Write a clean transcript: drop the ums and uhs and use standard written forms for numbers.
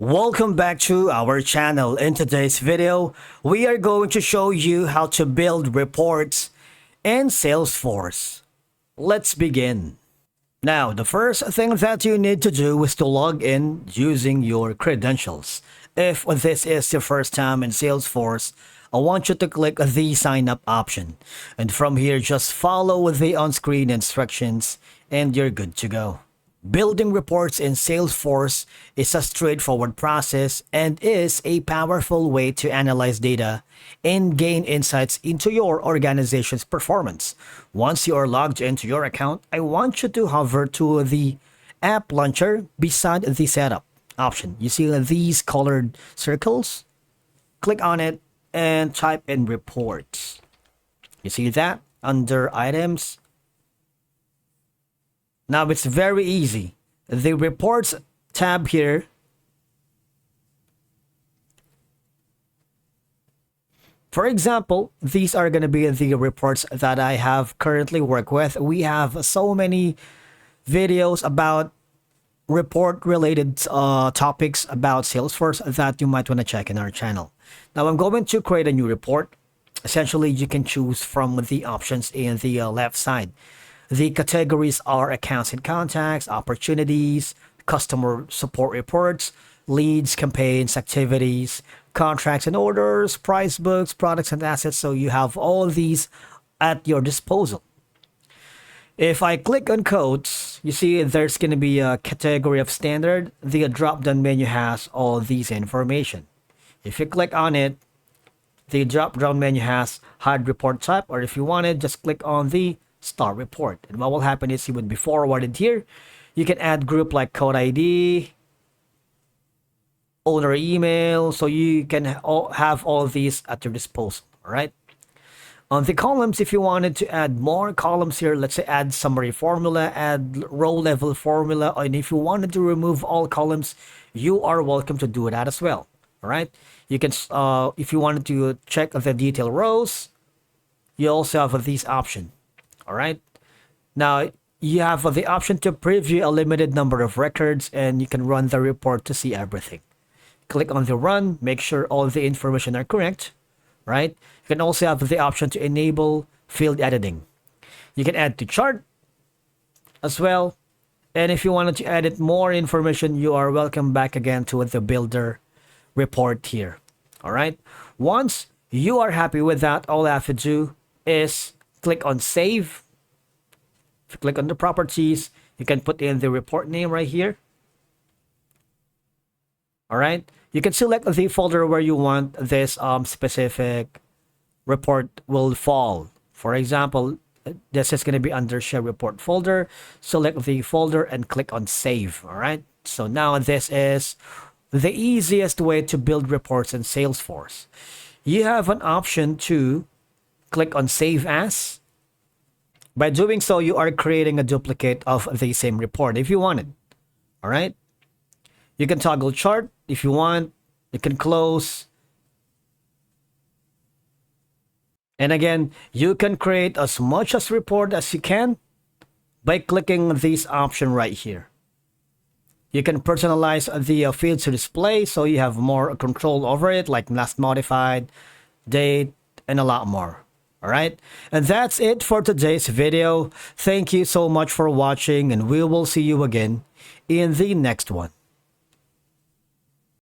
Welcome back to our channel. In today's video, we are going to show you how to build reports in Salesforce. Let's begin. Now, the first thing that you need to do is to log in using your credentials. If this is your first time in Salesforce, I want you to click the sign up option. And from here, just follow the on-screen instructions and you're good to go. Building reports in Salesforce is a straightforward process and is a powerful way to analyze data and gain insights into your organization's performance. Once you are logged into your account, I want you to hover to the app launcher beside the setup option. You see these colored circles? Click on it and type in reports. You see that under items? Now it's very easy. The reports tab here for example, these are going to be the reports that I have currently worked with. We have so many videos about report related topics about Salesforce that you might want to check in our channel. Now I'm going to create a new report. Essentially, you can choose from the options in the left side. The categories are accounts and contacts, opportunities, customer support reports, leads, campaigns, activities, contracts and orders, price books, products and assets. So you have all of these at your disposal. If I click on codes, you see there's going to be a category of standard. The drop-down menu has all these information. If you click on it, the drop-down menu has hide report type, or if you wanted, just click on the star report. And what will happen is you would be forwarded here. You can add group like code ID, owner email, so you can have all of these at your disposal. All right. On the columns, if you wanted to add more columns here, let's say add summary formula, add row level formula, and if you wanted to remove all columns, you are welcome to do that as well. All right. You can, if you wanted to check the detail rows, you also have these options. All right. Now you have the option to preview a limited number of records and you can run the report to see everything. Click on the run, make sure all the information are correct, right? You can also have the option to enable field editing. You can add to chart as well. And if you wanted to edit more information, you are welcome back again to the builder report here. All right. Once you are happy with that, all I have to do is click on save. If you click on the properties, you can put in the report name right here. All right. You can select the folder where you want this specific report will fall. For example, this is going to be under share report folder. Select the folder and click on save. All right. So now this is the easiest way to build reports in Salesforce. You have an option to click on save as. By doing so, you are creating a duplicate of the same report if you wanted. All right. You can toggle chart if you want. You can close. And again, you can create as much as report as you can by clicking this option right here. You can personalize the fields to display so you have more control over it, like last modified, date, and a lot more. All right. And that's it for today's video. Thank you so much for watching, and we will see you again in the next one.